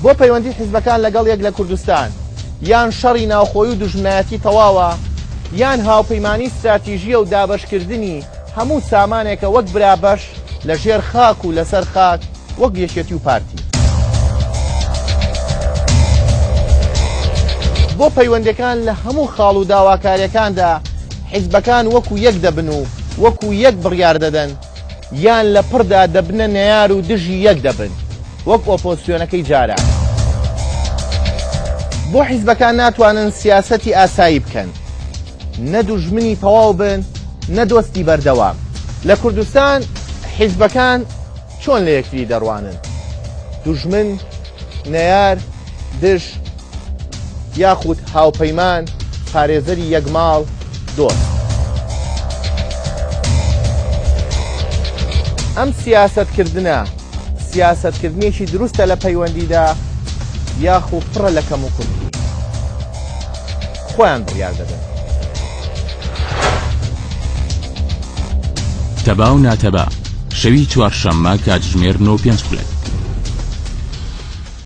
بۆ پەیوەندی حیزبەکان لەگەڵ یەک لە کوردستان یان شەڕی ناوخۆیی و دژمنایەتی تەواوە یان هاوپەیمانی استراتیژیە و دابەشکردنی هەموو سامانێکە وەک برابەش لە ژێر خاک و لەسەر خاک وەک یەکێتی و پارتی. بۆ پەیوەندەکان لە هەموو خاڵ و داواکاریەکاندا حیزبەکان وەکو یەک دەبن و وەکو یەک بڕیار دەدەن یان لە پڕدا دەبنە نەیار و دژی یەک دەبن وەک ئۆپۆزیسیۆنەکەی جاران. بۆ حیزبەکان ناتوانن سیاسەتی ئاسایی بکەن، نە دوژمنی تەواو بن نە دۆستی بەردەوام. لە کوردستان حیزبەکان چۆن لە یەکتری دەڕوانن؟ دوژمن، نەیار، دژ یاخود هاوپەیمان، پارێزەری یەکماڵ، دۆست. ئەم سیاسەتکردنە سیاسەتکردنێکی دروستە لە پەیوەندیدا یاخود پڕە لە کەم و کوردی خۆیان بڕیار دەدەن. تەبا و ناتەبا شەوی چوارشەممە کاتژمێر 9:05